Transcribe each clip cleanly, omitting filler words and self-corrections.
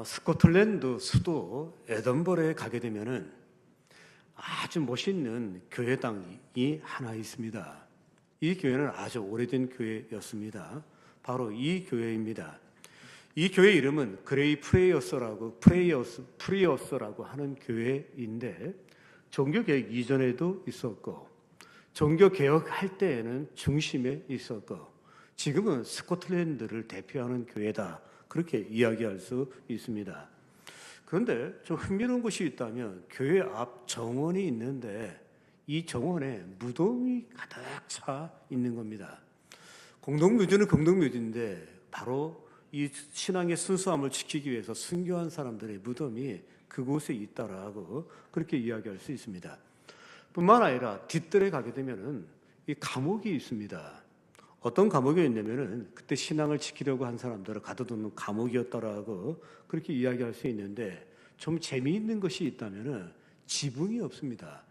스코틀랜드 수도 에든버러에 가게 되면은 아주 멋있는 교회당이 하나 있습니다. 이 교회는 아주 오래된 교회였습니다. 바로 이 교회입니다. 이 교회 이름은 그레이 프레이어스라고 하는 교회인데 종교개혁 이전에도 있었고 종교개혁할 때에는 중심에 있었고 지금은 스코틀랜드를 대표하는 교회다. 그렇게 이야기할 수 있습니다. 그런데 좀 흥미로운 것이 있다면 교회 앞 정원이 있는데 이 정원에 무덤이 가득 차 있는 겁니다. 공동묘지는 공동묘지인데 바로 이 신앙의 순수함을 지키기 위해서 순교한 사람들의 무덤이 그곳에 있다라고 그렇게 이야기할 수 있습니다. 뿐만 아니라 뒷뜰에 가게 되면은 이 감옥이 있습니다. 어떤 감옥이 있냐면은 그때 신앙을 지키려고 한 사람들을 가둬두는 감옥이었다라고 그렇게 이야기할 수 있는데 좀 재미있는 것이 있다면은 지붕이 없습니다.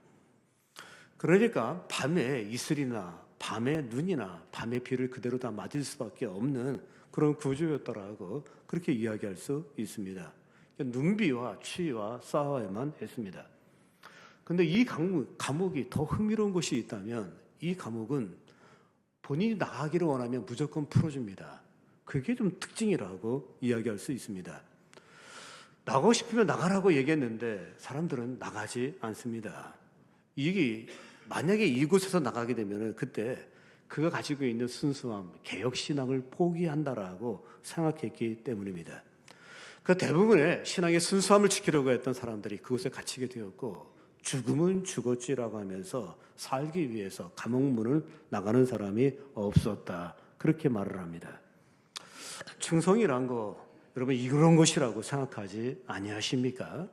그러니까 밤에 이슬이나 밤에 눈이나 밤에 비를 그대로 다 맞을 수밖에 없는 그런 구조였다라고 그렇게 이야기할 수 있습니다. 눈비와 추위와 싸워야만 했습니다. 그런데 이 감옥이 더 흥미로운 것이 있다면 이 감옥은 본인이 나가기를 원하면 무조건 풀어줍니다. 그게 좀 특징이라고 이야기할 수 있습니다. 나가고 싶으면 나가라고 얘기했는데 사람들은 나가지 않습니다. 이게 만약에 이곳에서 나가게 되면 그때 그가 가지고 있는 순수함, 개혁신앙을 포기한다라고 생각했기 때문입니다. 그 대부분의 신앙의 순수함을 지키려고 했던 사람들이 그곳에 갇히게 되었고 죽음은 죽었지라고 하면서 살기 위해서 감옥문을 나가는 사람이 없었다. 그렇게 말을 합니다. 충성이란 거 여러분 이런 것이라고 생각하지 아니하십니까?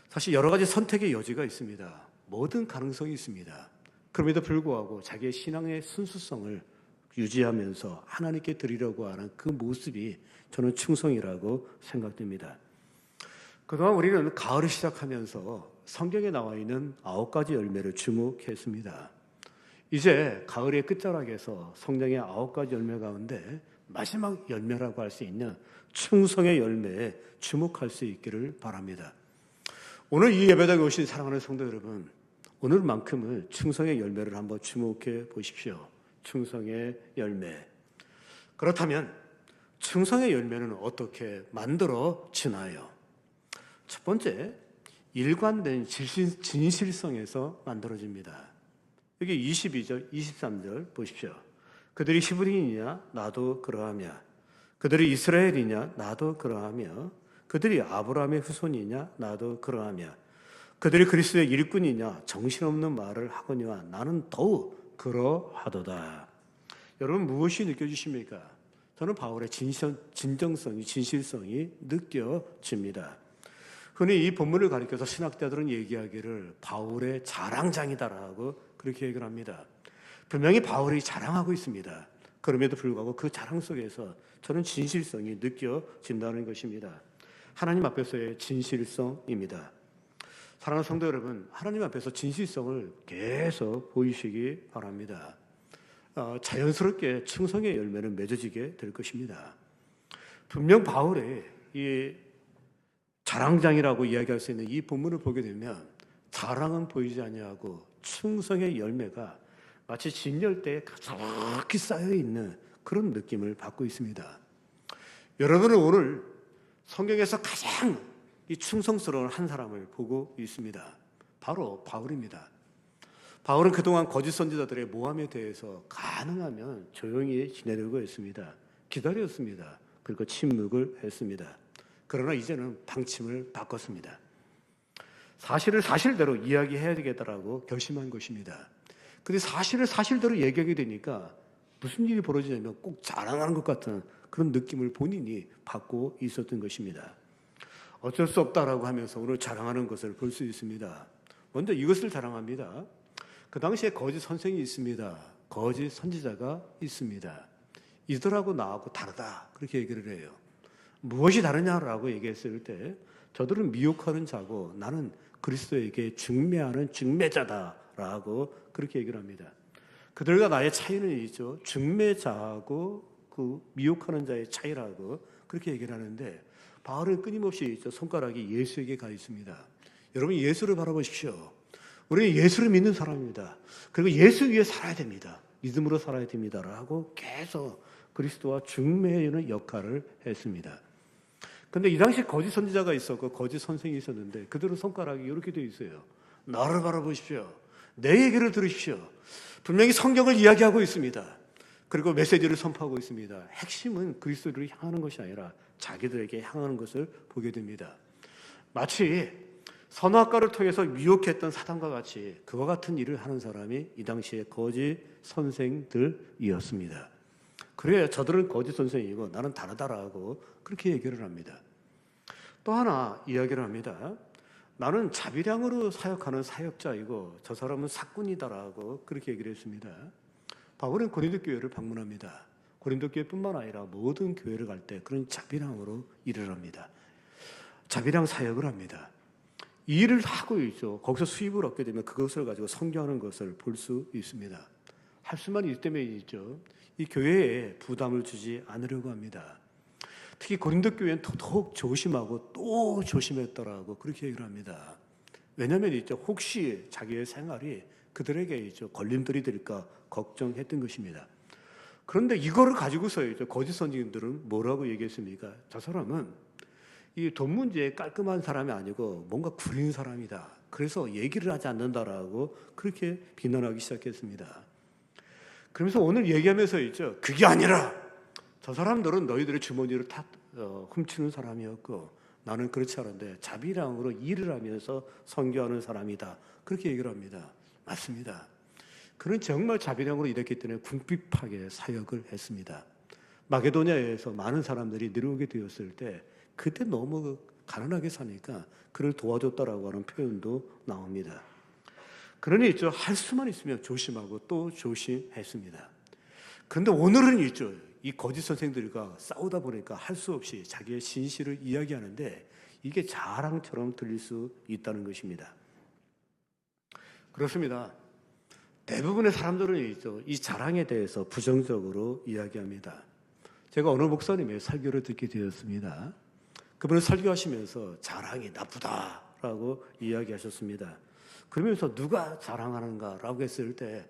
사실 여러 가지 선택의 여지가 있습니다. 모든 가능성이 있습니다. 그럼에도 불구하고 자기의 신앙의 순수성을 유지하면서 하나님께 드리려고 하는 그 모습이 저는 충성이라고 생각됩니다. 그동안 우리는 가을을 시작하면서 성경에 나와 있는 9가지 열매를 주목했습니다. 이제 가을의 끝자락에서 성경의 9가지 열매 가운데 마지막 열매라고 할 수 있는 충성의 열매에 주목할 수 있기를 바랍니다. 오늘 이 예배당에 오신 사랑하는 성도 여러분, 오늘만큼은 충성의 열매를 한번 주목해 보십시오. 충성의 열매. 그렇다면 충성의 열매는 어떻게 만들어지나요? 첫 번째, 일관된 진실성에서 만들어집니다. 여기 22절, 23절 보십시오. 그들이 히브리인이냐? 나도 그러하며. 그들이 이스라엘이냐? 나도 그러하며. 그들이 아브라함의 후손이냐? 나도 그러하며. 그들이 그리스도의 일꾼이냐? 정신없는 말을 하거니와 나는 더욱 그러하도다. 여러분 무엇이 느껴지십니까? 저는 바울의 진정성이, 진실성이 느껴집니다. 흔히 이 본문을 가리켜서 신학자들은 얘기하기를 바울의 자랑장이다라고 그렇게 얘기를 합니다. 분명히 바울이 자랑하고 있습니다. 그럼에도 불구하고 그 자랑 속에서 저는 진실성이 느껴진다는 것입니다. 하나님 앞에서의 진실성입니다. 사랑하는 성도 여러분, 하나님 앞에서 진실성을 계속 보이시기 바랍니다. 자연스럽게 충성의 열매는 맺어지게 될 것입니다. 분명 바울의 이 자랑장이라고 이야기할 수 있는 이 본문을 보게 되면 자랑은 보이지 아니하고 충성의 열매가 마치 진열대에 가득히 쌓여있는 그런 느낌을 받고 있습니다. 여러분은 오늘 성경에서 가장 이 충성스러운 한 사람을 보고 있습니다. 바로 바울입니다. 바울은 그동안 거짓 선지자들의 모함에 대해서 가능하면 조용히 지내려고 했습니다. 기다렸습니다. 그리고 침묵을 했습니다. 그러나 이제는 방침을 바꿨습니다. 사실을 사실대로 이야기해야 되겠다라고 결심한 것입니다. 근데 사실을 사실대로 얘기하게 되니까 무슨 일이 벌어지냐면 꼭 자랑하는 것 같은 그런 느낌을 본인이 받고 있었던 것입니다. 어쩔 수 없다라고 하면서 오늘 자랑하는 것을 볼 수 있습니다. 먼저 이것을 자랑합니다. 그 당시에 거짓 선생이 있습니다. 거짓 선지자가 있습니다. 이들하고 나하고 다르다. 그렇게 얘기를 해요. 무엇이 다르냐라고 얘기했을 때 저들은 미혹하는 자고 나는 그리스도에게 중매하는 중매자다라고 그렇게 얘기를 합니다. 그들과 나의 차이는 있죠. 중매자하고 그 미혹하는 자의 차이라고 그렇게 얘기를 하는데 바울은 끊임없이 손가락이 예수에게 가 있습니다. 여러분 예수를 바라보십시오. 우리는 예수를 믿는 사람입니다. 그리고 예수 위에 살아야 됩니다. 믿음으로 살아야 됩니다라고 계속 그리스도와 중매하는 역할을 했습니다. 근데 이 당시 거짓 선지자가 있었고 거짓 선생이 있었는데 그들은 손가락이 이렇게 되어 있어요. 나를 바라보십시오. 내 얘기를 들으십시오. 분명히 성경을 이야기하고 있습니다. 그리고 메시지를 선포하고 있습니다. 핵심은 그리스도를 향하는 것이 아니라 자기들에게 향하는 것을 보게 됩니다. 마치 선악과를 통해서 미혹했던 사단과 같이 그와 같은 일을 하는 사람이 이 당시에 거짓 선생들이었습니다. 그래야 저들은 거짓 선생이고 나는 다르다라고 그렇게 얘기를 합니다. 또 하나 이야기를 합니다. 나는 자비량으로 사역하는 사역자이고 저 사람은 사꾼이다라고 그렇게 얘기를 했습니다. 바울은 고린도 교회를 방문합니다. 고린도 교회뿐만 아니라 모든 교회를 갈 때 그런 자비량으로 일을 합니다. 자비량 사역을 합니다. 이 일을 하고 있죠. 거기서 수입을 얻게 되면 그것을 가지고 선교하는 것을 볼 수 있습니다. 할 수만 있기 때문이죠. 이 교회에 부담을 주지 않으려고 합니다. 특히 고린도 교회는 더더욱 조심하고 또 조심했더라고 그렇게 얘기를 합니다. 왜냐하면 혹시 자기의 생활이 그들에게 걸림돌이 될까 걱정했던 것입니다. 그런데 이거를 가지고서 거짓 선지자들은 뭐라고 얘기했습니까? 저 사람은 이 돈 문제에 깔끔한 사람이 아니고 뭔가 구린 사람이다. 그래서 얘기를 하지 않는다라고 그렇게 비난하기 시작했습니다. 그러면서 오늘 얘기하면서 그게 아니라 저 사람들은 너희들의 주머니를 다 훔치는 사람이었고 나는 그렇지 않은데 자비량으로 일을 하면서 선교하는 사람이다. 그렇게 얘기를 합니다. 맞습니다. 그는 정말 자비량으로 일했기 때문에 궁핍하게 사역을 했습니다. 마게도냐에서 많은 사람들이 내려오게 되었을 때 그때 너무 가난하게 사니까 그를 도와줬다라고 하는 표현도 나옵니다. 그러니 할 수만 있으면 조심하고 또 조심했습니다. 그런데 오늘은 이 거짓 선생들과 싸우다 보니까 할 수 없이 자기의 진실을 이야기하는데 이게 자랑처럼 들릴 수 있다는 것입니다. 그렇습니다. 대부분의 사람들은 이 자랑에 대해서 부정적으로 이야기합니다. 제가 어느 목사님의 설교를 듣게 되었습니다. 그분은 설교하시면서 자랑이 나쁘다라고 이야기하셨습니다. 그러면서 누가 자랑하는가라고 했을 때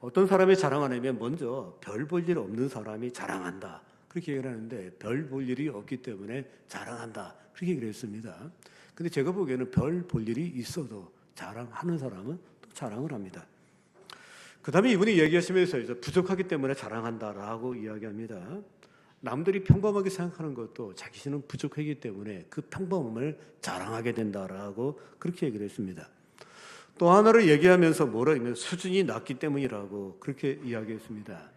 어떤 사람이 자랑하냐면 먼저 별 볼 일 없는 사람이 자랑한다. 그렇게 얘기를 하는데 별 볼 일이 없기 때문에 자랑한다. 그렇게 얘기를 했습니다. 근데 제가 보기에는 별 볼 일이 있어도 자랑하는 사람은 또 자랑을 합니다. 그 다음에 이분이 얘기하시면서 부족하기 때문에 자랑한다라고 이야기합니다. 남들이 평범하게 생각하는 것도 자기는 부족하기 때문에 그 평범함을 자랑하게 된다라고 그렇게 얘기를 했습니다. 또 하나를 얘기하면서 뭐라 하면 수준이 낮기 때문이라고 그렇게 이야기했습니다.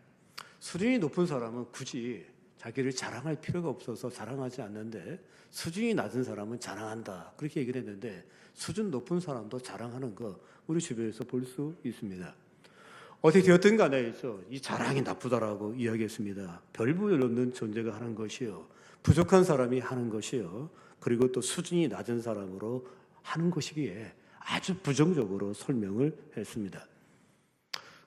수준이 높은 사람은 굳이 자기를 자랑할 필요가 없어서 자랑하지 않는데 수준이 낮은 사람은 자랑한다. 그렇게 얘기를 했는데 수준 높은 사람도 자랑하는 거 우리 주변에서 볼 수 있습니다. 어떻게 되었든 간에 이 자랑이 나쁘다라고 이야기했습니다. 별 볼 일 없는 존재가 하는 것이요. 부족한 사람이 하는 것이요. 그리고 또 수준이 낮은 사람으로 하는 것이기에 아주 부정적으로 설명을 했습니다.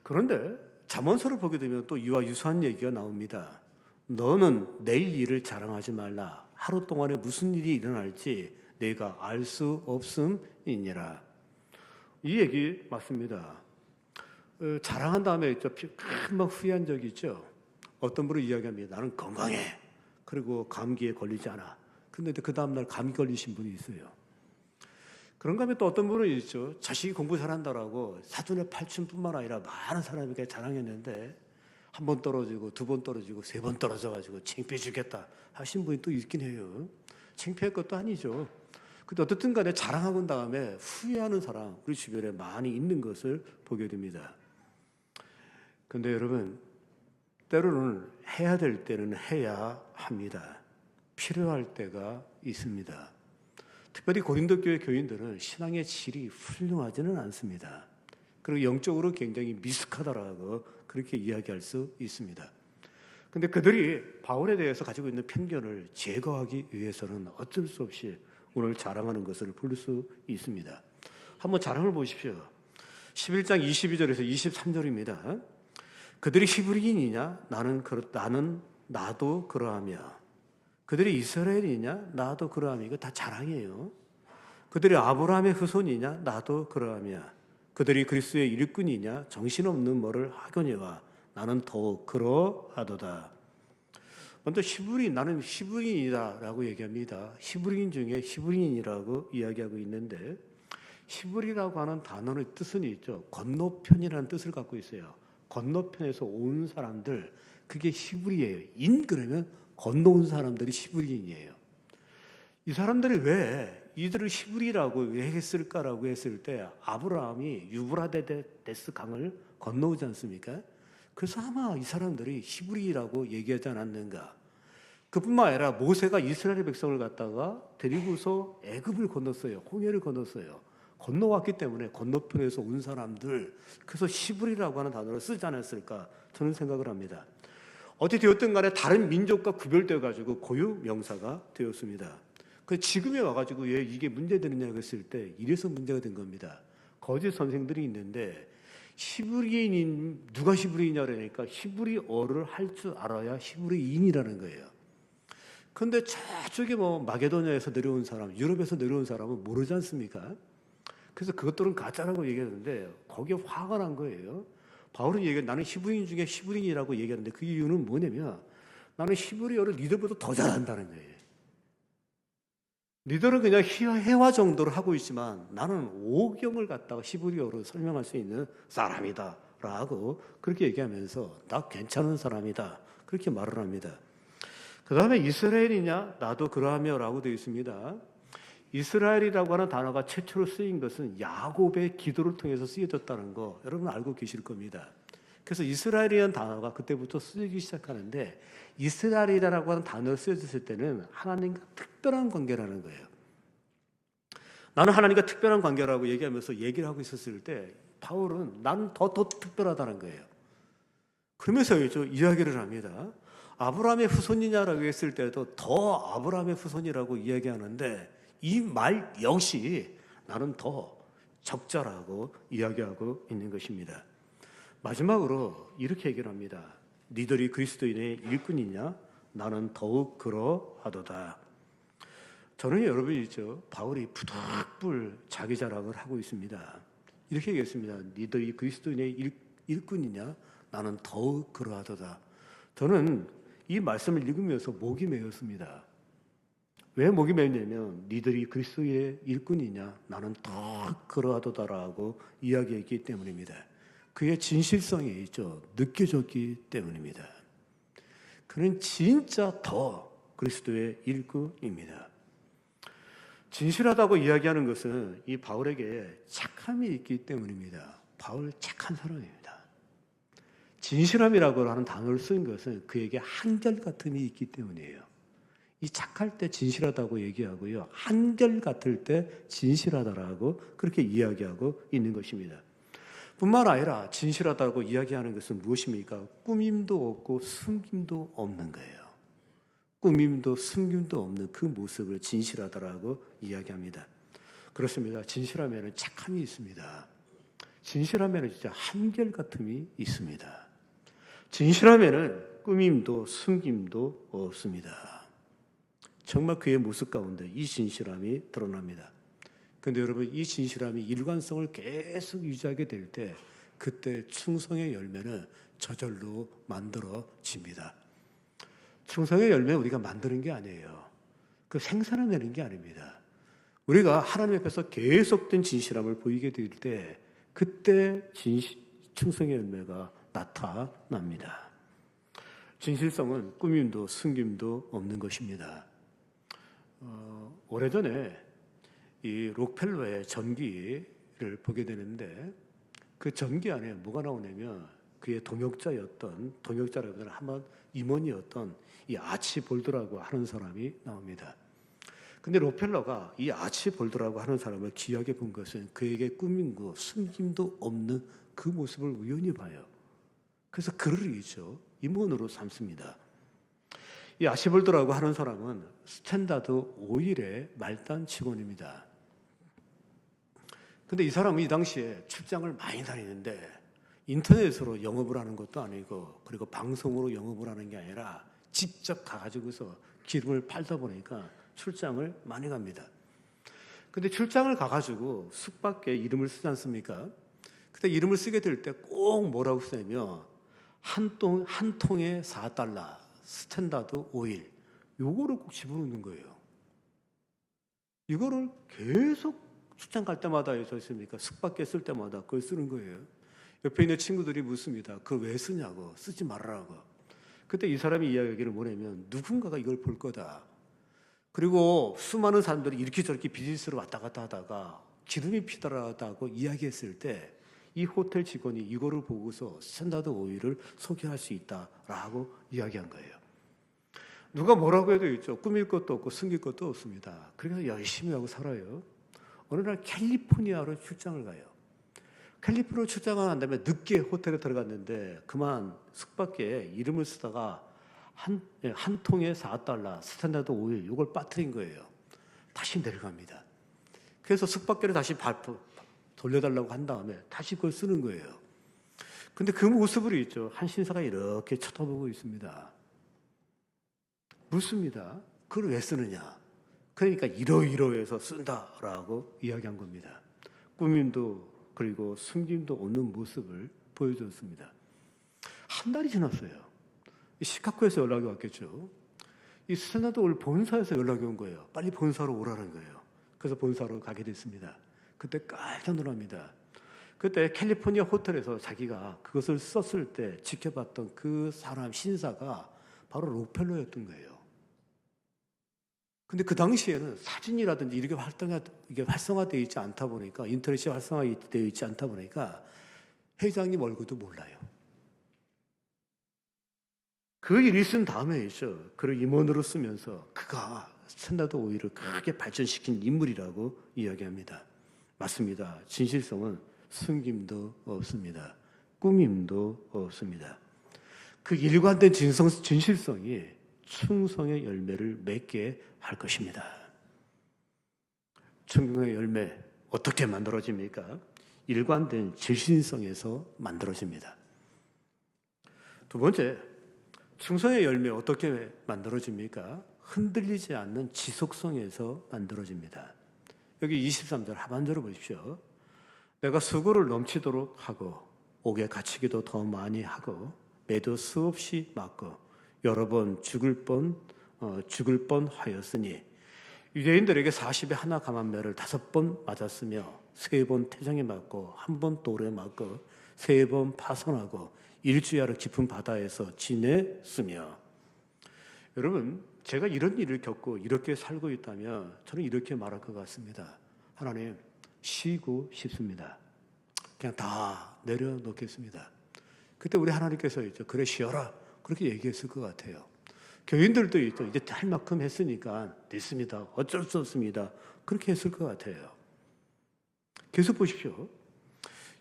그런데 잠언서를 보게 되면 또 이와 유사한 얘기가 나옵니다. 너는 내일 일을 자랑하지 말라. 하루 동안에 무슨 일이 일어날지 내가 알 수 없음이니라. 이 얘기 맞습니다. 자랑한 다음에 금방 후회한 적이 있죠. 어떤 분은 이야기합니다. 나는 건강해. 그리고 감기에 걸리지 않아. 근데 그 다음날 감기 걸리신 분이 있어요. 그런가 하면 또 어떤 분은 있죠. 자식이 공부 잘한다라고 사돈의 팔촌뿐만 아니라 많은 사람에게 자랑했는데 한 번 떨어지고 두 번 떨어지고 세 번 떨어져가지고 창피해 죽겠다 하신 분이 또 있긴 해요. 창피할 것도 아니죠. 근데 어떻든 간에 자랑하고 다음에 후회하는 사람 우리 주변에 많이 있는 것을 보게 됩니다. 근데 여러분 때로는 해야 될 때는 해야 합니다. 필요할 때가 있습니다. 특별히 고린도 교회 교인들은 신앙의 질이 훌륭하지는 않습니다. 그리고 영적으로 굉장히 미숙하다라고 그렇게 이야기할 수 있습니다. 그런데 그들이 바울에 대해서 가지고 있는 편견을 제거하기 위해서는 어쩔 수 없이 오늘 자랑하는 것을 볼 수 있습니다. 한번 자랑을 보십시오. 11장 22절에서 23절입니다. 그들이 히브리인이냐? 나도 그러하며 그들이 이스라엘이냐? 나도 그러함. 이거 다 자랑이에요. 그들이 아브라함의 후손이냐? 나도 그러함이야. 그들이 그리스도의 일꾼이냐? 정신없는 뭐를 하거니와 나는 더욱 그러하도다. 먼저 나는 히브리인이다라고 얘기합니다. 히브리인 중에 히브리인이라고 이야기하고 있는데, 히브리라고 하는 단어의 뜻은 있죠. 건너편이라는 뜻을 갖고 있어요. 건너편에서 온 사람들, 그게 히브리예요. 그러면 건너온 사람들이 히브리인이에요. 이 사람들이 왜 이들을 히브리라고 왜 했을까라고 했을 때, 아브라함이 유브라데스 강을 건너오지 않습니까? 그래서 아마 이 사람들이 히브리라고 얘기하지 않았는가. 그뿐만 아니라 모세가 이스라엘 백성을 갖다가 데리고서 애굽을 건넜어요. 홍해를 건넜어요. 건너왔기 때문에 건너편에서 온 사람들, 그래서 히브리라고 하는 단어를 쓰지 않았을까 저는 생각을 합니다. 어찌 되었든 간에 다른 민족과 구별되어 가지고 고유 명사가 되었습니다. 그 지금에 와가지고 왜 이게 문제되느냐고 했을 때 이래서 문제가 된 겁니다. 거짓 선생들이 있는데 히브리인인 누가 히브리인이냐 그러니까 히브리어를 할 줄 알아야 히브리인이라는 거예요. 그런데 저쪽에 뭐 마게도냐에서 내려온 사람, 유럽에서 내려온 사람은 모르지 않습니까? 그래서 그것들은 가짜라고 얘기하는데 거기에 화가 난 거예요. 바울은 나는 히브리인 중에 히브리인이라고 얘기하는데 그 이유는 뭐냐면 나는 히브리어를 니들보다 더 잘한다는 거예요. 니들은 그냥 회화 정도로 하고 있지만 나는 오경을 갖다가 히브리어로 설명할 수 있는 사람이다 라고 그렇게 얘기하면서 나 괜찮은 사람이다 그렇게 말을 합니다. 그 다음에 이스라엘이냐? 나도 그러하며 라고 되어 있습니다. 이스라엘이라고 하는 단어가 최초로 쓰인 것은 야곱의 기도를 통해서 쓰여졌다는 거 여러분 알고 계실 겁니다. 그래서 이스라엘이라는 단어가 그때부터 쓰이기 시작하는데, 이스라엘이라고 하는 단어가 쓰여졌을 때는 하나님과 특별한 관계라는 거예요. 나는 하나님과 특별한 관계라고 얘기하면서 얘기를 하고 있었을 때 바울은 나는 더 특별하다는 거예요. 그러면서 이야기를 합니다. 아브라함의 후손이냐라고 했을 때도 더 아브라함의 후손이라고 이야기하는데 이 말 역시 나는 더 적절하고 이야기하고 있는 것입니다. 마지막으로 이렇게 얘기를 합니다. 니들이 그리스도인의 일꾼이냐? 나는 더욱 그러하도다. 저는 여러분이 바울이 부득불 자기 자랑을 하고 있습니다. 이렇게 얘기했습니다. 니들이 그리스도인의 일꾼이냐? 나는 더욱 그러하도다. 저는 이 말씀을 읽으면서 목이 메었습니다. 왜 목이 메었냐면 니들이 그리스도의 일꾼이냐? 나는 더욱 그러하도다라고 이야기했기 때문입니다. 그의 진실성이 느껴졌기 때문입니다. 그는 진짜 더 그리스도의 일꾼입니다. 진실하다고 이야기하는 것은 이 바울에게 착함이 있기 때문입니다. 바울 착한 사람입니다. 진실함이라고 하는 단어를 쓴 것은 그에게 한결같음이 있기 때문이에요. 이 착할 때 진실하다고 얘기하고요, 한결같을 때 진실하다라고 그렇게 이야기하고 있는 것입니다. 뿐만 아니라 진실하다고 이야기하는 것은 무엇입니까? 꾸밈도 없고 숨김도 없는 거예요. 꾸밈도 숨김도 없는 그 모습을 진실하다라고 이야기합니다. 그렇습니다. 진실하면 착함이 있습니다. 진실하면 진짜 한결같음이 있습니다. 진실하면 꾸밈도 숨김도 없습니다. 정말 그의 모습 가운데 이 진실함이 드러납니다. 그런데 여러분, 이 진실함이 일관성을 계속 유지하게 될 때 그때 충성의 열매는 저절로 만들어집니다. 충성의 열매 우리가 만드는 게 아니에요. 그 생산해내는 게 아닙니다. 우리가 하나님 앞에서 계속된 진실함을 보이게 될 때 그때 충성의 열매가 나타납니다. 진실성은 꾸밈도 숨김도 없는 것입니다. 오래전에 이 록펠러의 전기를 보게 되는데 그 전기 안에 뭐가 나오냐면 그의 동역자라고 한번 임원이었던 이 아치볼드라고 하는 사람이 나옵니다. 근데 록펠러가 이 아치볼드라고 하는 사람을 귀하게 본 것은 그에게 꾸밈고 숨김도 없는 그 모습을 우연히 봐요. 그래서 그를 임원으로 삼습니다. 이 아치볼드라고 하는 사람은 스탠다드 오일의 말단 직원입니다. 근데 이 사람은 이 당시에 출장을 많이 다니는데 인터넷으로 영업을 하는 것도 아니고 그리고 방송으로 영업을 하는 게 아니라 직접 가가지고서 기름을 팔다 보니까 출장을 많이 갑니다. 근데 출장을 가가지고 숙박에 이름을 쓰지 않습니까? 그때 이름을 쓰게 될 때 꼭 뭐라고 쓰냐면 한 통에 4달러 스탠다드 오일 요거를 꼭 집어넣는 거예요. 이거를 계속 출장 갈 때마다 있습니까? 숙박에 쓸 때마다 그걸 쓰는 거예요. 옆에 있는 친구들이 묻습니다. 그걸 왜 쓰냐고. 쓰지 말라고. 그때 이 사람이 이야기를 뭐냐면 누군가가 이걸 볼 거다. 그리고 수많은 사람들이 이렇게 저렇게 비즈니스로 왔다 갔다 하다가 기름이 피더라다고 이야기했을 때 이 호텔 직원이 이거를 보고서 스탠다드 오일을 소개할 수 있다라고 이야기한 거예요. 누가 뭐라고 해도 있죠. 꾸밀 것도 없고 숨길 것도 없습니다. 그래서 열심히 하고 살아요. 어느 날 캘리포니아로 출장을 가요. 캘리포니아 출장을 한 다음에 늦게 호텔에 들어갔는데 그만 숙박에 이름을 쓰다가 한 통에 4달러 스탠다드 오일 이걸 빠뜨린 거예요. 다시 내려갑니다. 그래서 숙박계를 다시 돌려달라고 한 다음에 다시 그걸 쓰는 거예요. 근데 그 모습을 있죠. 한 신사가 이렇게 쳐다보고 있습니다. 묻습니다. 그걸 왜 쓰느냐? 그러니까 이러이러해서 쓴다라고 이야기한 겁니다. 꾸밈도 그리고 숨김도 없는 모습을 보여줬습니다. 한 달이 지났어요. 시카고에서 연락이 왔겠죠. 이 스탠다드 오일 본사에서 연락이 온 거예요. 빨리 본사로 오라는 거예요. 그래서 본사로 가게 됐습니다. 그때 깜짝 놀랍니다. 그때 캘리포니아 호텔에서 자기가 그것을 썼을 때 지켜봤던 그 사람 신사가 바로 록펠러였던 거예요. 근데 그 당시에는 사진이라든지 이렇게 활성화되어 있지 않다 보니까 인터넷이 활성화되어 있지 않다 보니까 회장님 얼굴도 몰라요. 그 일이 있은 다음에 있죠. 그를 임원으로 쓰면서 그가 스탠다드 오일을 크게 발전시킨 인물이라고 이야기합니다. 맞습니다. 진실성은 숨김도 없습니다. 꾸밈도 없습니다. 그 일관된 진실성이 충성의 열매를 맺게 할 것입니다. 충성의 열매 어떻게 만들어집니까? 일관된 진실성에서 만들어집니다. 두 번째, 충성의 열매 어떻게 만들어집니까? 흔들리지 않는 지속성에서 만들어집니다. 여기 23절 하반절을 보십시오. 내가 수고를 넘치도록 하고 옥에 갇히기도 더 많이 하고 매도 수없이 맞고 여러 번 죽을 뻔 하였으니 유대인들에게 40에 하나 감한 매를 5번 맞았으며 3번 태정에 맞고 1번 돌에 맞고 3번 파손하고 일주야로 깊은 바다에서 지냈으며. 여러분, 제가 이런 일을 겪고 이렇게 살고 있다면 저는 이렇게 말할 것 같습니다. 하나님, 쉬고 싶습니다. 그냥 다 내려놓겠습니다. 그때 우리 하나님께서 있죠. 그래, 쉬어라. 그렇게 얘기했을 것 같아요. 교인들도 있죠. 이제 할 만큼 했으니까 됐습니다. 어쩔 수 없습니다. 그렇게 했을 것 같아요. 계속 보십시오.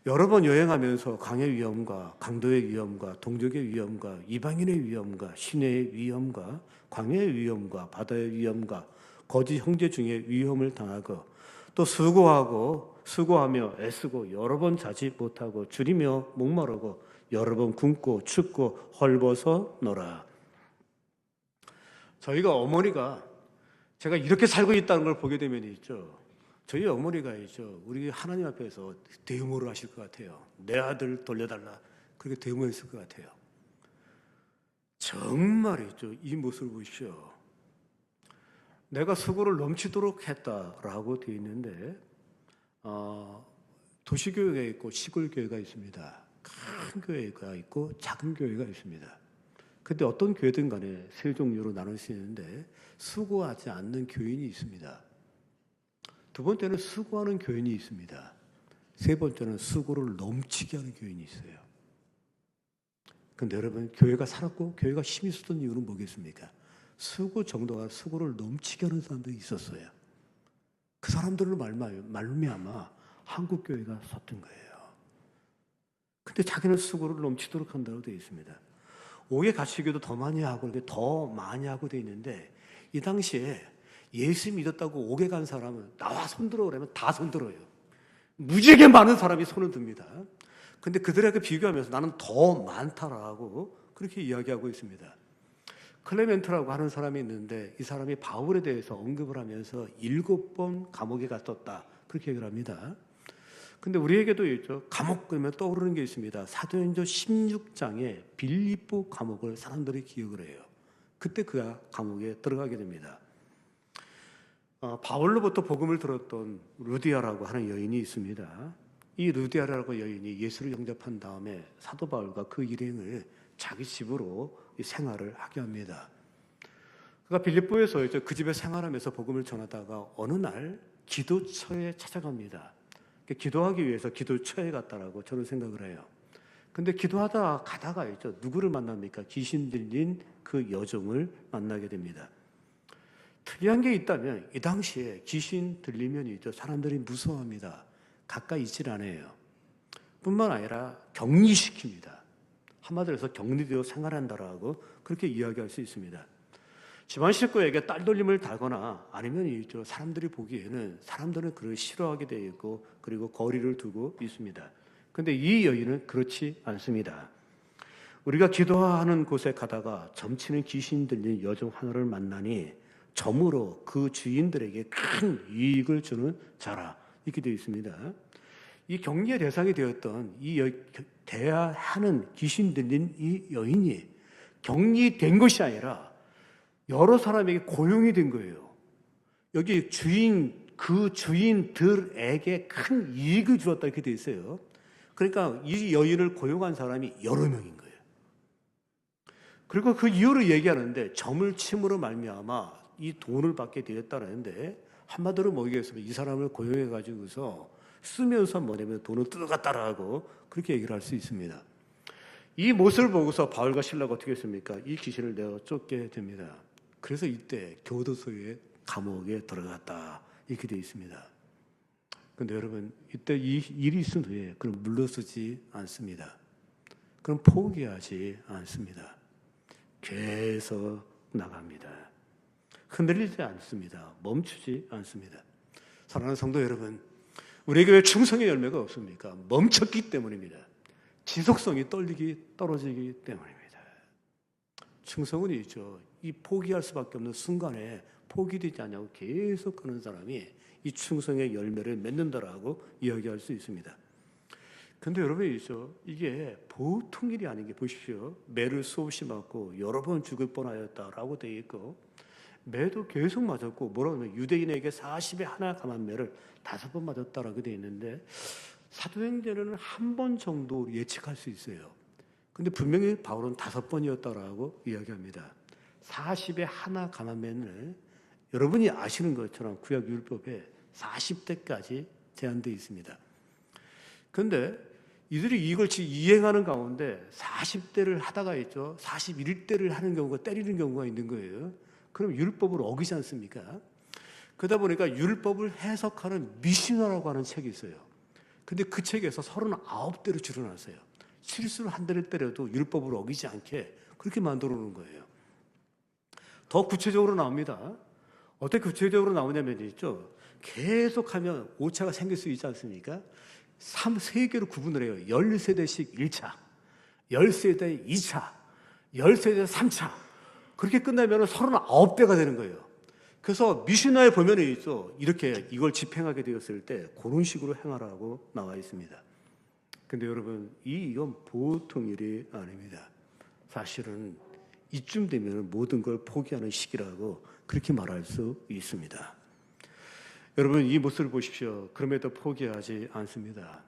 여러 번 여행하면서 강의 위험과 강도의 위험과 동족의 위험과 이방인의 위험과 시내의 위험과 광야의 위험과 바다의 위험과 거짓 형제 중에 위험을 당하고 또 수고하며 애쓰고 여러 번 자지 못하고 줄이며 목마르고 여러 번 굶고 춥고 헐벗어 놀아. 저희가 어머니가 제가 이렇게 살고 있다는 걸 보게 되면 있죠. 저희 어머니가 있죠. 우리 하나님 앞에서 대모를 하실 것 같아요. 내 아들 돌려달라. 그렇게 대모했을 것 같아요. 정말 있죠. 이 모습을 보십시오. 내가 수고를 넘치도록 했다라고 되어 있는데 도시교회가 있고 시골교회가 있습니다. 큰 교회가 있고 작은 교회가 있습니다. 근데 어떤 교회든 간에 세 종류로 나눌 수 있는데 수고하지 않는 교인이 있습니다. 두 번째는 수고하는 교인이 있습니다. 세 번째는 수고를 넘치게 하는 교인이 있어요. 근데 여러분, 교회가 살았고 교회가 힘이 있었던 이유는 뭐겠습니까? 수고 정도가 수고를 넘치게 하는 사람들이 있었어요. 그 사람들을 말미암아 한국 교회가 섰던 거예요. 근데 자기는 수고를 넘치도록 한다고 되어 있습니다. 옥에 갇히기도 더 많이 하고 더 많이 하고 되어 있는데 이 당시에 예수 믿었다고 옥에 간 사람은 나와 손들어 그러면 다 손들어요. 무지하게 많은 사람이 손을 듭니다. 근데 그들에게 비교하면서 나는 더 많다라고 그렇게 이야기하고 있습니다. 클레멘트라고 하는 사람이 있는데 이 사람이 바울에 대해서 언급을 하면서 7번 감옥에 갔었다. 그렇게 얘기를 합니다. 근데 우리에게도 있죠. 감옥 그러면 떠오르는 게 있습니다. 사도행전 16장에 빌립보 감옥을 사람들이 기억을 해요. 그때 그가 감옥에 들어가게 됩니다. 바울로부터 복음을 들었던 루디아라고 하는 여인이 있습니다. 이 루디아라고 여인이 예수를 영접한 다음에 사도 바울과 그 일행을 자기 집으로 생활을 하게 합니다. 그가 빌립보에서 이제 그 집에 생활하면서 복음을 전하다가 어느 날 기도처에 찾아갑니다. 기도하기 위해서 기도처에 갔다라고 저는 생각을 해요. 근데 기도하다 가다가 있죠. 누구를 만납니까? 귀신 들린 그 여종을 만나게 됩니다. 특이한 게 있다면 이 당시에 귀신 들리면 있죠. 사람들이 무서워합니다. 가까이 있질 않아요. 뿐만 아니라 격리시킵니다. 한마디로 해서 격리되어 생활한다라고 그렇게 이야기할 수 있습니다. 집안 식구에게 딸돌림을 달거나 아니면 있죠. 사람들이 보기에는 사람들은 그를 싫어하게 되어 있고 그리고 거리를 두고 있습니다. 그런데 이 여인은 그렇지 않습니다. 우리가 기도하는 곳에 가다가 점치는 귀신 들린 여종 하나를 만나니 점으로 그 주인들에게 큰 이익을 주는 자라 이렇게 되어 있습니다. 이 격리의 대상이 되었던 대하는 귀신 들린 이 여인이 격리된 것이 아니라 여러 사람에게 고용이 된 거예요. 여기 그 주인들에게 큰 이익을 주었다 이렇게 되어 있어요. 그러니까 이 여인을 고용한 사람이 여러 명인 거예요. 그리고 그 이유를 얘기하는데 점을 침으로 말미암아 이 돈을 받게 되었다는데 한마디로 뭐겠습니까? 이 사람을 고용해 가지고서 쓰면서 뭐냐면 돈을 뜯어갔다라고 그렇게 얘기를 할 수 있습니다. 이 모습을 보고서 바울과 실라가 어떻게 했습니까? 이 귀신을 내어 쫓게 됩니다. 그래서 이때 교도소에 감옥에 들어갔다 이렇게 되어 있습니다. 그런데 여러분 이때 이 일이 있은 후에 그럼 물러서지 않습니다. 그럼 포기하지 않습니다. 계속 나갑니다. 흔들리지 않습니다. 멈추지 않습니다. 사랑하는 성도 여러분, 우리에게 왜 충성의 열매가 없습니까? 멈췄기 때문입니다. 지속성이 떨어지기 때문입니다. 충성은 있죠. 이 포기할 수밖에 없는 순간에 포기되지 않냐고 계속 하는 사람이 이 충성의 열매를 맺는다라고 이야기할 수 있습니다. 근데 여러분 있죠. 이게 보통 일이 아닌 게 보십시오. 매를 수없이 맞고 여러 번 죽을 뻔하였다라고 되어 있고 매도 계속 맞았고 뭐라고 하면 유대인에게 40에 하나 감한 매를 5번 맞았다라고 되어 있는데 사도행전에는 한 번 정도 예측할 수 있어요. 근데 분명히 바울은 5번이었다라고 이야기합니다. 40에 하나 감한 매는 여러분이 아시는 것처럼 구약 율법에 40대까지 제한되어 있습니다. 그런데 이들이 이걸 이행하는 가운데 40대를 하다가 있죠. 41대를 하는 경우가 때리는 경우가 있는 거예요. 그럼 율법을 어기지 않습니까? 그러다 보니까 율법을 해석하는 미시나라고 하는 책이 있어요. 근데 그 책에서 39대로 줄여놨어요. 실수로 한 대를 때려도 율법을 어기지 않게 그렇게 만들어 놓은 거예요. 더 구체적으로 나옵니다. 어떻게 구체적으로 나오냐면 있죠. 계속하면 오차가 생길 수 있지 않습니까? 3개로 구분을 해요. 10세대씩 1차, 10세대 2차, 10세대 3차. 그렇게 끝나면 39대가 되는 거예요. 그래서 미시나에 보면 있죠. 이렇게 이걸 집행하게 되었을 때 그런 식으로 행하라고 나와 있습니다. 근데 여러분, 이건 보통 일이 아닙니다. 사실은 이쯤 되면 모든 걸 포기하는 시기라고 그렇게 말할 수 있습니다. 여러분, 이 모습을 보십시오. 그럼에도 포기하지 않습니다.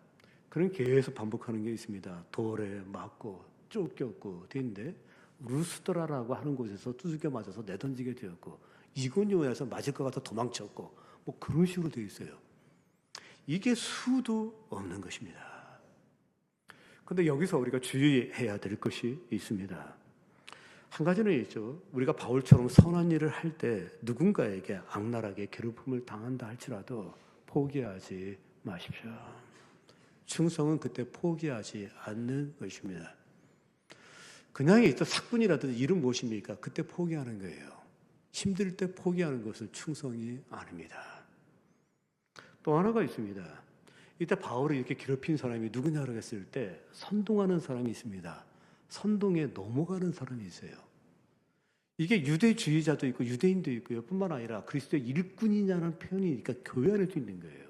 그는 계속 반복하는 게 있습니다. 돌에 맞고 쫓겼고 되는데 루스드라라고 하는 곳에서 두들겨 맞아서 내던지게 되었고 이고니온에서 맞을 것 같아 도망쳤고 뭐 그런 식으로 되어 있어요. 이게 수도 없는 것입니다. 그런데 여기서 우리가 주의해야 될 것이 있습니다. 한 가지는 있죠. 우리가 바울처럼 선한 일을 할 때 누군가에게 악랄하게 괴롭힘을 당한다 할지라도 포기하지 마십시오. 충성은 그때 포기하지 않는 것입니다. 그냥 있죠. 사꾼이라든지 일은 무엇입니까? 그때 포기하는 거예요. 힘들 때 포기하는 것은 충성이 아닙니다. 또 하나가 있습니다. 이때 바울을 이렇게 괴롭힌 사람이 누구냐고 했을 때 선동하는 사람이 있습니다. 선동에 넘어가는 사람이 있어요. 이게 유대주의자도 있고 유대인도 있고요. 뿐만 아니라 그리스도의 일꾼이냐는 표현이 그러니까 교회 안에도 있는 거예요.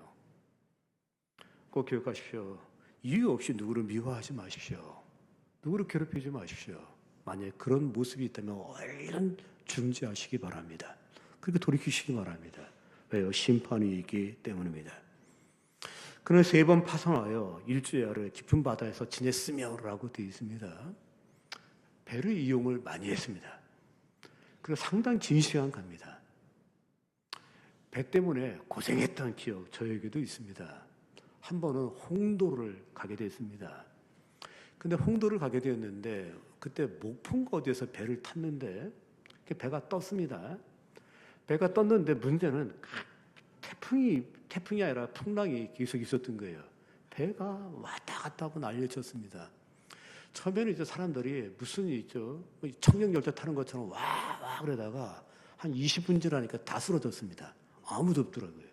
꼭 기억하십시오. 이유 없이 누구를 미워하지 마십시오. 누구를 괴롭히지 마십시오. 만약에 그런 모습이 있다면 얼른 중지하시기 바랍니다. 그렇게 돌이키시기 바랍니다. 왜요? 심판이 있기 때문입니다. 그는 3번 파송하여 일주야를 깊은 바다에서 지냈으며라고 되어 있습니다. 배를 이용을 많이 했습니다. 그리고 상당히 긴 시간 갑니다. 배 때문에 고생했던 기억 저에게도 있습니다. 한 번은 홍도를 가게 됐습니다. 근데 홍도를 가게 되었는데 그때 목포인가 어디에서 배를 탔는데 배가 떴습니다. 배가 떴는데 문제는 태풍이 아니라 풍랑이 계속 있었던 거예요. 배가 왔다 갔다 하고 난리쳤습니다. 처음에는 이제 사람들이 무슨 일 있죠? 청룡열차 타는 것처럼 와 그러다가 한 20분 지나니까 다 쓰러졌습니다. 아무도 없더라고요.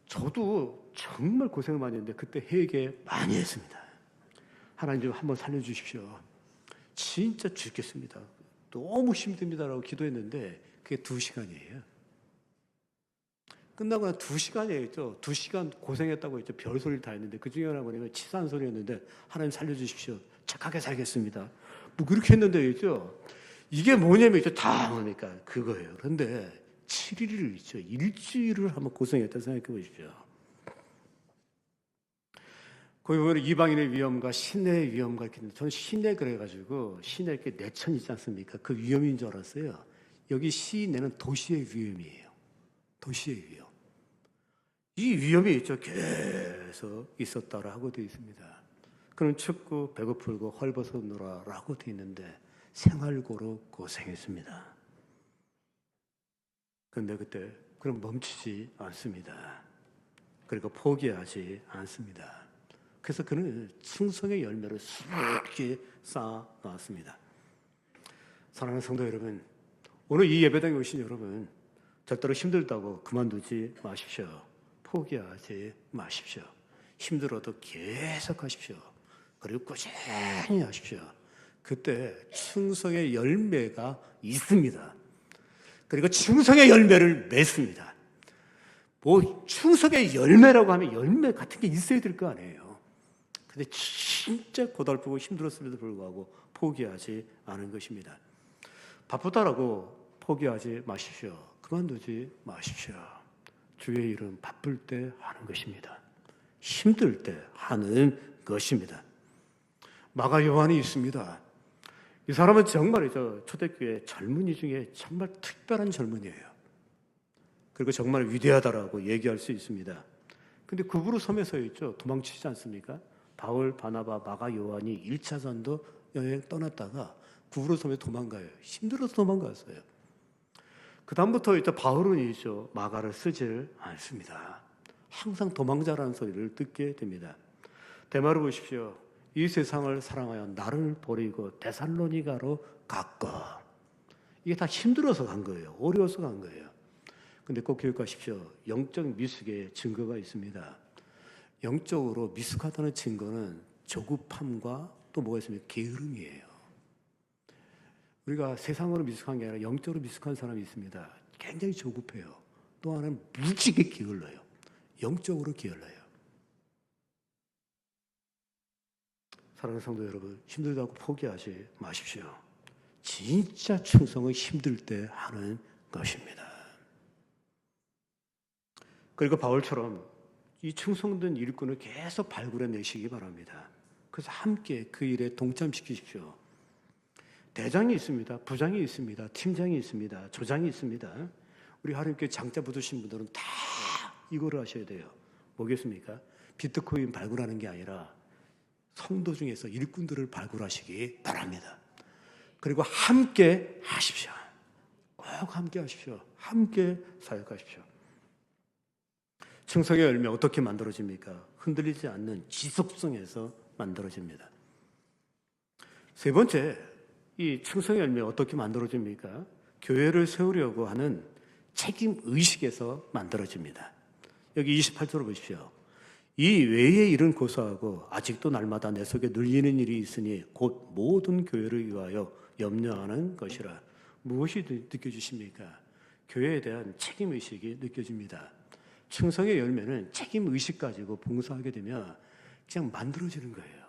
저도 정말 고생을 많이 했는데 그때 회개 많이 했습니다. 하나님 좀 한번 살려주십시오. 진짜 죽겠습니다. 너무 힘듭니다라고 기도했는데 그게 2시간이에요. 끝나고 난 2시간이에요. 했죠. 2시간 고생했다고 했죠. 별소리를 다 했는데 그 중에 하나 뭐냐면 치사한 소리였는데 하나님 살려주십시오. 착하게 살겠습니다. 뭐 그렇게 했는데 있죠. 이게 뭐냐면 있죠. 다 뭡니까? 그거예요. 그런데 7일을 있죠. 일주일을 한번 고생했다 생각해 보십시오. 거기 보면 이방인의 위험과 신의 위험과 이렇게 있는데 저는 신의 그래가지고 신의 이렇게 내천 있지 않습니까? 그 위험인 줄 알았어요. 여기 시내는 도시의 위험이에요. 도시의 위험. 이 위험이 있죠. 계속 있었다라고 되어 있습니다. 그는 춥고 배고프고 헐벗었노라라고 되어 있는데 생활고로 고생했습니다. 그런데 그때 그럼 멈추지 않습니다. 그리고 포기하지 않습니다. 그래서 그는 충성의 열매를 수확히 쌓아 나왔습니다. 사랑하는 성도 여러분, 오늘 이 예배당에 오신 여러분, 절대로 힘들다고 그만두지 마십시오. 포기하지 마십시오. 힘들어도 계속 하십시오. 그리고 꾸준히 하십시오. 그때 충성의 열매가 있습니다. 그리고 충성의 열매를 맺습니다. 뭐 충성의 열매라고 하면 열매 같은 게 있어야 될 거 아니에요. 근데 진짜 고달프고 힘들었음에도 불구하고 포기하지 않은 것입니다. 바쁘다라고 포기하지 마십시오. 그만두지 마십시오. 주의 일은 바쁠 때 하는 것입니다. 힘들 때 하는 것입니다. 마가 요한이 있습니다. 이 사람은 정말이죠. 초대교회 젊은이 중에 정말 특별한 젊은이에요. 그리고 정말 위대하다라고 얘기할 수 있습니다. 근데 급으로 섬에서 있죠. 도망치지 않습니까? 바울, 바나바, 마가, 요한이 1차 전도 여행 떠났다가 구브로 섬에 도망가요. 힘들어서 도망갔어요. 그 다음부터 이제 바울은 있죠. 마가를 쓰질 않습니다. 항상 도망자라는 소리를 듣게 됩니다. 대마를 보십시오. 이 세상을 사랑하여 나를 버리고 데살로니가로 갔고. 이게 다 힘들어서 간 거예요. 어려워서 간 거예요. 근데 꼭 기억하십시오. 영적 미숙의 증거가 있습니다. 영적으로 미숙하다는 증거는 조급함과 또 뭐가 있습니까? 게으름이에요. 우리가 세상으로 미숙한 게 아니라 영적으로 미숙한 사람이 있습니다. 굉장히 조급해요. 또 하나는 무지개 게을러요. 영적으로 게을러요. 사랑하는 성도 여러분, 힘들다고 포기하지 마십시오. 진짜 충성은 힘들 때 하는 것입니다. 그리고 바울처럼 이 충성된 일꾼을 계속 발굴해내시기 바랍니다. 그래서 함께 그 일에 동참시키십시오. 대장이 있습니다. 부장이 있습니다. 팀장이 있습니다. 조장이 있습니다. 우리 하나님께 장자 붙으신 분들은 다 이거를 하셔야 돼요. 뭐겠습니까? 비트코인 발굴하는 게 아니라 성도 중에서 일꾼들을 발굴하시기 바랍니다. 그리고 함께 하십시오. 꼭 함께 하십시오. 함께 사역하십시오. 충성의 열매 어떻게 만들어집니까? 흔들리지 않는 지속성에서 만들어집니다. 세 번째, 이 충성의 열매 어떻게 만들어집니까? 교회를 세우려고 하는 책임 의식에서 만들어집니다. 여기 28절을 보십시오. 이 외의 일은 고사하고 아직도 날마다 내 속에 눌리는 일이 있으니 곧 모든 교회를 위하여 염려하는 것이라. 무엇이 느껴지십니까? 교회에 대한 책임의식이 느껴집니다. 충성의 열매는 책임의식 가지고 봉사하게 되면 그냥 만들어지는 거예요.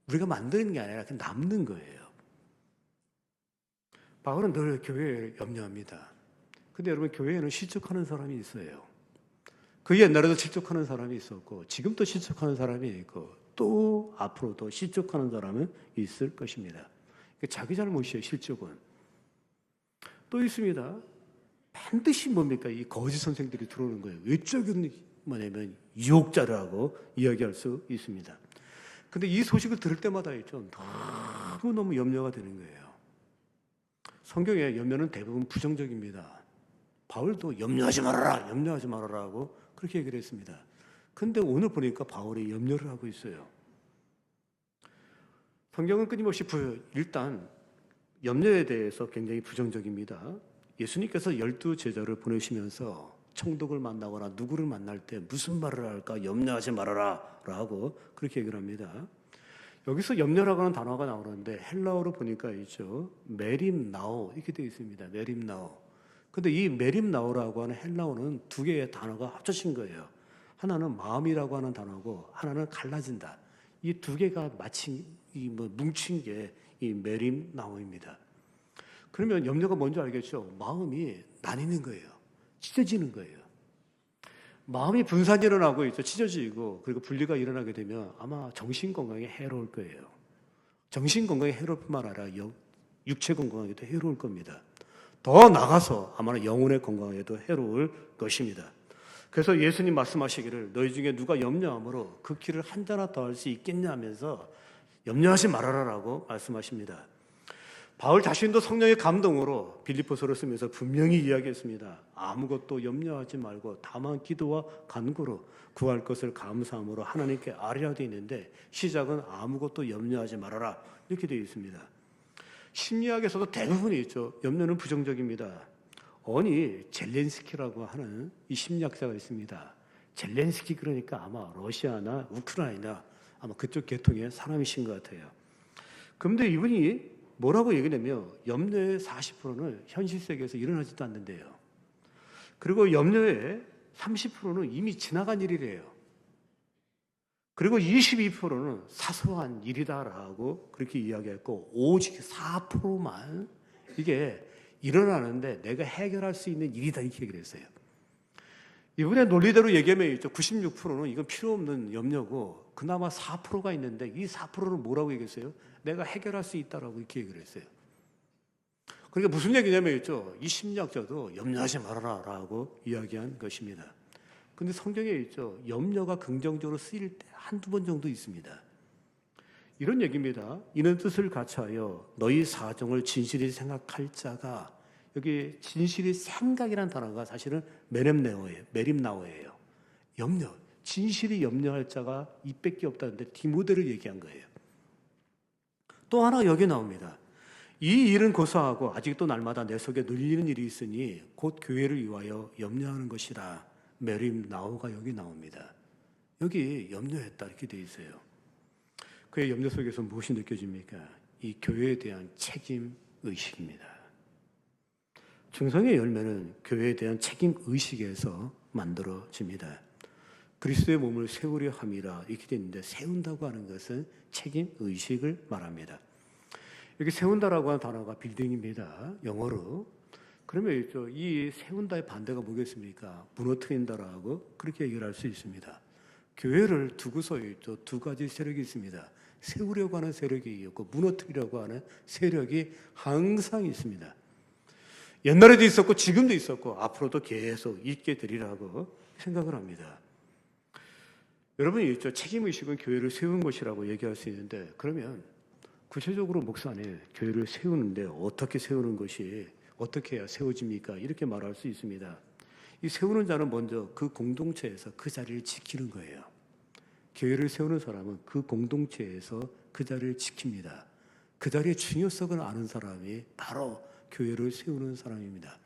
우리가 만드는 게 아니라 그냥 남는 거예요. 바울은 늘 교회를 염려합니다. 근데 여러분, 교회에는 실족하는 사람이 있어요. 그 옛날에도 실족하는 사람이 있었고 지금도 실족하는 사람이 있고 또 앞으로도 실족하는 사람은 있을 것입니다. 자기 잘못이에요. 실족은. 또 있습니다. 반드시 뭡니까? 이 거짓 선생들이 들어오는 거예요. 외적인 뭐냐면 유혹자라고 이야기할 수 있습니다. 근데 이 소식을 들을 때마다 있죠. 너무 염려가 되는 거예요. 성경의 염려는 대부분 부정적입니다. 바울도 염려하지 말아라, 염려하지 말아라고 그렇게 얘기를 했습니다. 근데 오늘 보니까 바울이 염려를 하고 있어요. 성경은 끊임없이 일단 염려에 대해서 굉장히 부정적입니다. 예수님께서 12제자를 보내시면서 청독을 만나거나 누구를 만날 때 무슨 말을 할까 염려하지 말아라 라고 그렇게 얘기를 합니다. 여기서 염려라고 하는 단어가 나오는데 헬라어로 보니까 있죠. 메림나오 이렇게 되어 있습니다. 메림나오. 근데 이 메림나오라고 하는 헬라어는 두 개의 단어가 합쳐진 거예요. 하나는 마음이라고 하는 단어고 하나는 갈라진다. 이 두 개가 마치 뭉친 게 이 메림나오입니다. 그러면 염려가 뭔지 알겠죠? 마음이 나뉘는 거예요. 찢어지는 거예요. 마음이 분산이 일어나고 있죠. 찢어지고 그리고 분리가 일어나게 되면 아마 정신 건강에 해로울 거예요. 정신 건강에 해로울 뿐만 아니라 육체 건강에도 해로울 겁니다. 더 나가서 아마 영혼의 건강에도 해로울 것입니다. 그래서 예수님 말씀하시기를 너희 중에 누가 염려함으로 그 길을 한자나 더 할 수 있겠냐 하면서 염려하지 말아라라고 말씀하십니다. 바울 자신도 성령의 감동으로 빌립보서를 쓰면서 분명히 이야기했습니다. 아무것도 염려하지 말고 다만 기도와 간구로 구할 것을 감사함으로 하나님께 아뢰라 되어 있는데 시작은 아무것도 염려하지 말아라 이렇게 되어 있습니다. 심리학에서도 대부분이 있죠. 염려는 부정적입니다. 어니 젤렌스키라고 하는 이 심리학자가 있습니다. 젤렌스키 그러니까 아마 러시아나 우크라이나 아마 그쪽 계통의 사람이신 것 같아요. 그런데 이분이 뭐라고 얘기하냐면 염려의 40%는 현실 세계에서 일어나지도 않는데요. 그리고 염려의 30%는 이미 지나간 일이래요. 그리고 22%는 사소한 일이다라고 그렇게 이야기했고 오직 4%만 이게 일어나는데 내가 해결할 수 있는 일이다 이렇게 얘기를 했어요. 이분의 논리대로 얘기하면 96%는 이건 필요 없는 염려고 그나마 4%가 있는데 이 4%는 뭐라고 얘기했어요? 내가 해결할 수 있다라고 이렇게 얘기를 했어요. 그러니까 무슨 얘기냐면 이 심리학자도 염려하지 말아라라고 이야기한 것입니다. 근데 성경에 있죠. 염려가 긍정적으로 쓰일 때 한두 번 정도 있습니다. 이런 얘기입니다. 이는 뜻을 같이하여 너희 사정을 진실히 생각할 자가 여기 진실이 생각이라는 단어가 사실은 메림나오예요. 염려, 진실이 염려할 자가 이밖에 없다는데 디모데를 얘기한 거예요. 또 하나 여기 나옵니다. 이 일은 고사하고 아직도 날마다 내 속에 눌리는 일이 있으니 곧 교회를 위하여 염려하는 것이라. 메림나오가 여기 나옵니다. 여기 염려했다 이렇게 돼 있어요. 그의 염려 속에서 무엇이 느껴집니까? 이 교회에 대한 책임 의식입니다. 충성의 열매는 교회에 대한 책임 의식에서 만들어집니다. 그리스도의 몸을 세우려 함이라 이렇게 되어 있는데 세운다고 하는 것은 책임 의식을 말합니다. 여기 세운다라고 하는 단어가 빌딩입니다. 영어로. 그러면 이 세운다의 반대가 뭐겠습니까? 무너뜨린다라고 그렇게 얘기를 할 수 있습니다. 교회를 두고서 두 가지 세력이 있습니다. 세우려고 하는 세력이 있고 무너뜨리려고 하는 세력이 항상 있습니다. 옛날에도 있었고 지금도 있었고 앞으로도 계속 있게 되리라고 생각을 합니다. 여러분이 책임의식은 교회를 세운 것이라고 얘기할 수 있는데 그러면 구체적으로 목사님 교회를 세우는데 어떻게 세우는 것이 어떻게 해야 세워집니까? 이렇게 말할 수 있습니다. 이 세우는 자는 먼저 그 공동체에서 그 자리를 지키는 거예요. 교회를 세우는 사람은 그 공동체에서 그 자리를 지킵니다. 그 자리의 중요성을 아는 사람이 바로 교회를 세우는 사람입니다.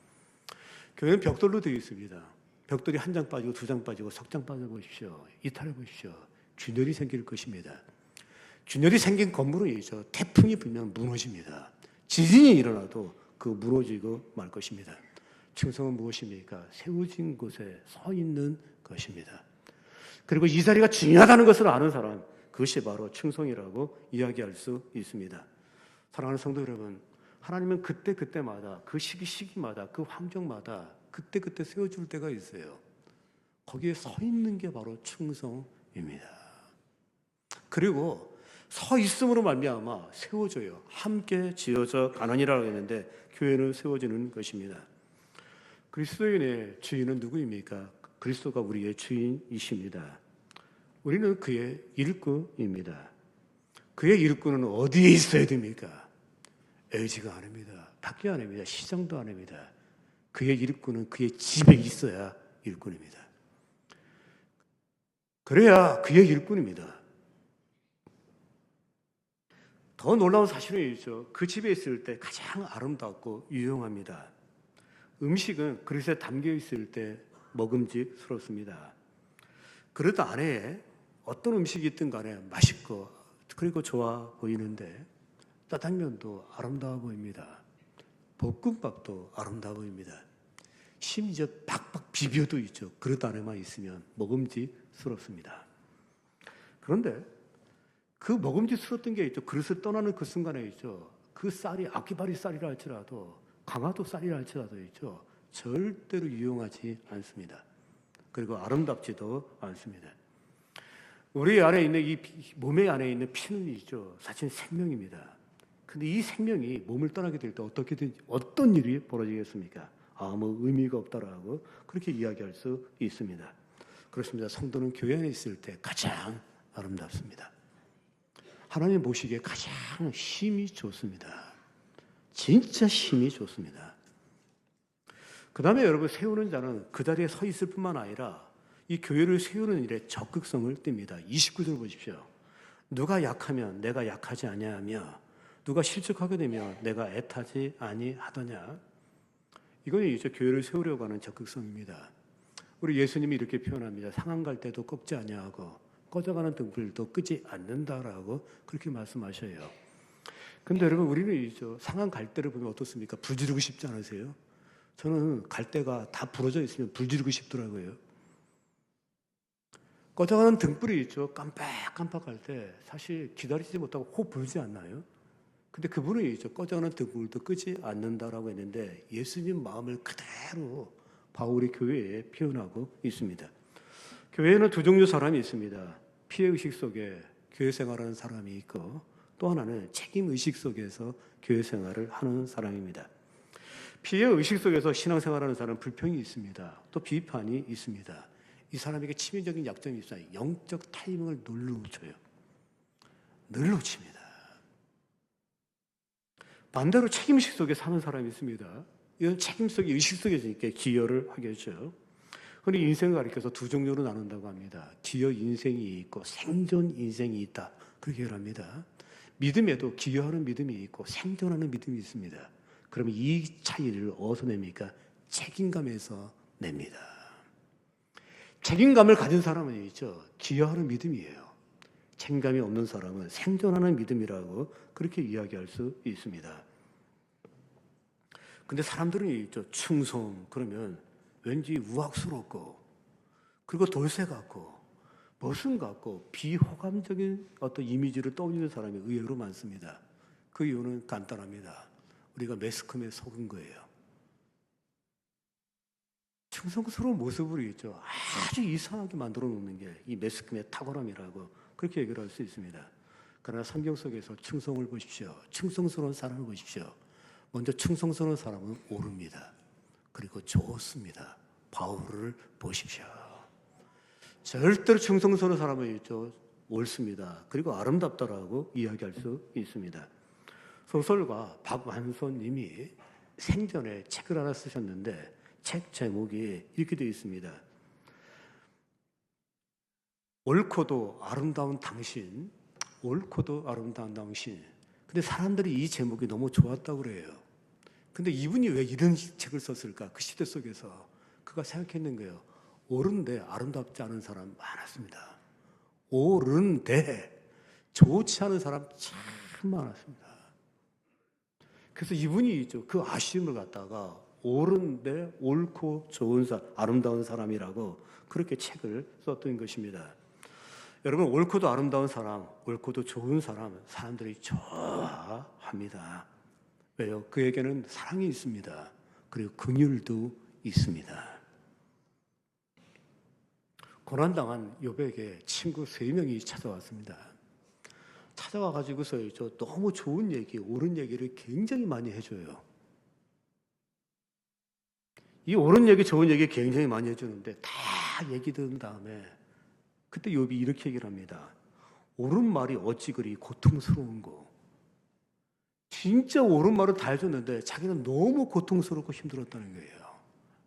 교회는 벽돌로 되어 있습니다. 벽돌이 한 장 빠지고 두 장 빠지고 석 장 빠져보십시오. 이탈해 보십시오. 균열이 생길 것입니다. 균열이 생긴 건물은 태풍이 불면 무너집니다. 지진이 일어나도 그 무너지고 말 것입니다. 충성은 무엇입니까? 세워진 곳에 서 있는 것입니다. 그리고 이 자리가 중요하다는 것을 아는 사람, 그것이 바로 충성이라고 이야기할 수 있습니다. 사랑하는 성도 여러분, 하나님은 그때마다 그 시기마다 그 환경마다 그때 세워줄 때가 있어요. 거기에 서 있는 게 바로 충성입니다. 그리고 서 있음으로 말미암아 세워져요. 함께 지어져 가느니라고 했는데 교회는 세워지는 것입니다. 그리스도인의 주인은 누구입니까? 그리스도가 우리의 주인이십니다. 우리는 그의 일꾼입니다. 그의 일꾼은 어디에 있어야 됩니까? LG가 아닙니다. 밖에 아닙니다. 시장도 아닙니다. 그의 일꾼은 그의 집에 있어야 일꾼입니다. 그래야 그의 일꾼입니다. 더 놀라운 사실은 있죠. 그 집에 있을 때 가장 아름답고 유용합니다. 음식은 그릇에 담겨 있을 때 먹음직스럽습니다. 그릇 안에 어떤 음식이 있든 간에 맛있고 그리고 좋아 보이는데 짜장면도 아름다워 보입니다. 볶음밥도 아름다워 보입니다. 심지어 박박 비벼도 있죠. 그릇 안에만 있으면 먹음직스럽습니다. 그런데 그 먹음직스러웠던 게 있죠. 그릇을 떠나는 그 순간에 있죠. 그 쌀이 아키바리 쌀이라 할지라도 강화도 쌀이라 할지라도 있죠. 절대로 유용하지 않습니다. 그리고 아름답지도 않습니다. 우리 안에 있는 이 몸의 안에 있는 피는 있죠. 사실 생명입니다. 근데 이 생명이 몸을 떠나게 될 때 어떤 일이 벌어지겠습니까? 아무 의미가 없다라고 그렇게 이야기할 수 있습니다. 그렇습니다. 성도는 교회 안에 있을 때 가장 아름답습니다. 하나님 보시기에 가장 힘이 좋습니다. 진짜 힘이 좋습니다. 그 다음에 여러분 세우는 자는 그 자리에 서 있을 뿐만 아니라 이 교회를 세우는 일에 적극성을 띱니다. 29절 보십시오. 누가 약하면 내가 약하지 아니하며 누가 실족하게 되면 내가 애타지 아니하더냐. 이건 이제 교회를 세우려고 하는 적극성입니다. 우리 예수님이 이렇게 표현합니다. 상한 갈 때도 꺾지 아니하고 꺼져가는 등불도 끄지 않는다라고 그렇게 말씀하셔요. 근데 여러분 우리는 이제 상한 갈대를 보면 어떻습니까? 불 지르고 싶지 않으세요? 저는 갈대가 다 부러져 있으면 불 지르고 싶더라고요. 꺼져가는 등불이 있죠. 깜빡깜빡할 때 사실 기다리지 못하고 호 불지 않나요? 근데 그분은 있죠. 꺼져가는 등불도 끄지 않는다라고 했는데 예수님 마음을 그대로 바울이 교회에 표현하고 있습니다. 교회에는 두 종류 사람이 있습니다. 피해의식 속에 교회 생활하는 사람이 있고 또 하나는 책임의식 속에서 교회 생활을 하는 사람입니다. 피해의식 속에서 신앙생활하는 사람은 불평이 있습니다. 또 비판이 있습니다. 이 사람에게 치명적인 약점이 있어요. 영적 타이밍을 늘 놓쳐요. 늘 놓칩니다. 반대로 책임의식 속에 사는 사람이 있습니다. 이건 책임 속에 의식 속에서 이렇게 기여를 하겠죠. 그런데 인생을 가리켜서 두 종류로 나눈다고 합니다. 기여 인생이 있고 생존 인생이 있다. 그렇게 얘기합니다. 믿음에도 기여하는 믿음이 있고 생존하는 믿음이 있습니다. 그러면 이 차이를 어디서 냅니까? 책임감에서 냅니다. 책임감을 가진 사람은 있죠. 기여하는 믿음이에요. 책임감이 없는 사람은 생존하는 믿음이라고 그렇게 이야기할 수 있습니다. 근데 사람들은 있죠. 충성 그러면 왠지 우악스럽고 그리고 돌쇠 같고 머슴 같고 비호감적인 어떤 이미지를 떠올리는 사람이 의외로 많습니다. 그 이유는 간단합니다. 우리가 매스컴에 속은 거예요. 충성스러운 모습으로 있죠. 아주 이상하게 만들어 놓는 게 이 매스컴의 탁월함이라고 그렇게 얘기를 할 수 있습니다. 그러나 성경 속에서 충성을 보십시오. 충성스러운 사람을 보십시오. 먼저 충성스러운 사람은 옳습니다. 그리고 좋습니다. 바울을 보십시오. 절대로 충성스러운 사람은 있죠. 옳습니다. 그리고 아름답다라고 이야기할 수 있습니다. 소설가 박완선 님이 생전에 책을 하나 쓰셨는데 책 제목이 이렇게 되어 있습니다. 옳고도 아름다운 당신, 옳고도 아름다운 당신. 근데 사람들이 이 제목이 너무 좋았다고 그래요. 근데 이분이 왜 이런 책을 썼을까? 그 시대 속에서 그가 생각했는 거예요. 옳은데 아름답지 않은 사람 많았습니다. 옳은데 좋지 않은 사람 참 많았습니다. 그래서 이분이 있죠. 그 아쉬움을 갖다가 옳은데 옳고 좋은 사람, 아름다운 사람이라고 그렇게 책을 썼던 것입니다. 여러분, 옳고도 아름다운 사람, 옳고도 좋은 사람, 사람들이 좋아합니다. 왜요? 그에게는 사랑이 있습니다. 그리고 긍휼도 있습니다. 고난당한 욥에게 친구 3명이 찾아왔습니다. 찾아와가지고서 저 너무 좋은 얘기, 옳은 얘기를 굉장히 많이 해줘요. 이 옳은 얘기, 좋은 얘기 굉장히 많이 해주는데 다 얘기 들은 다음에 그때 욥이 이렇게 얘기를 합니다. 옳은 말이 어찌 그리 고통스러운고. 진짜 옳은 말을 다 해줬는데 자기는 너무 고통스럽고 힘들었다는 거예요.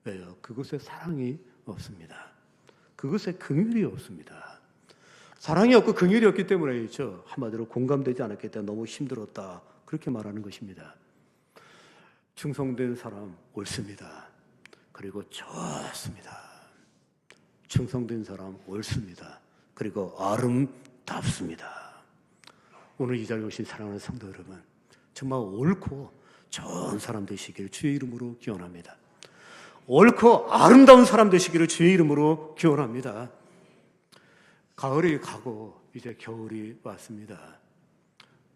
왜요? 그것에 사랑이 없습니다. 그것에 긍휼이 없습니다. 사랑이 없고 긍휼이 없기 때문에죠. 한마디로 공감되지 않았기 때문에 너무 힘들었다. 그렇게 말하는 것입니다. 충성된 사람 옳습니다. 그리고 좋습니다. 충성된 사람 옳습니다. 그리고 아름답습니다. 오늘 이 자리에 오신 사랑하는 성도 여러분, 정말 옳고 좋은 사람 되시길 주의 이름으로 기원합니다. 옳고 아름다운 사람 되시기를 주의 이름으로 기원합니다. 가을이 가고 이제 겨울이 왔습니다.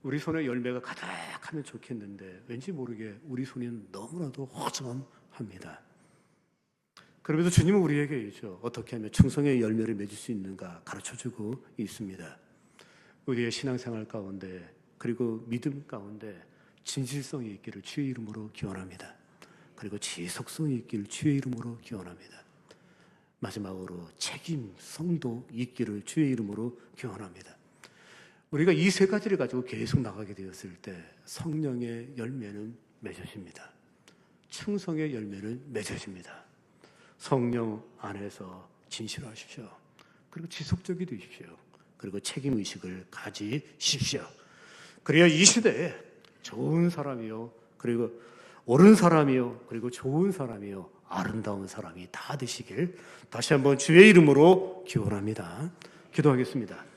우리 손에 열매가 가득하면 좋겠는데 왠지 모르게 우리 손이 너무나도 허전합니다. 그러면서 주님은 우리에게 있죠. 어떻게 하면 충성의 열매를 맺을 수 있는가 가르쳐주고 있습니다. 우리의 신앙생활 가운데 그리고 믿음 가운데 진실성이 있기를 주의 이름으로 기원합니다. 그리고 지속성이 있기를 주의 이름으로 기원합니다. 마지막으로 책임성도 있기를 주의 이름으로 기원합니다. 우리가 이 3가지를 가지고 계속 나가게 되었을 때 성령의 열매는 맺어집니다. 충성의 열매는 맺어집니다. 성령 안에서 진실하십시오. 그리고 지속적이 되십시오. 그리고 책임의식을 가지십시오. 그래야 이 시대에 좋은 사람이요, 그리고 옳은 사람이요, 그리고 좋은 사람이요, 아름다운 사람이 다 되시길 다시 한번 주의 이름으로 기원합니다. 기도하겠습니다.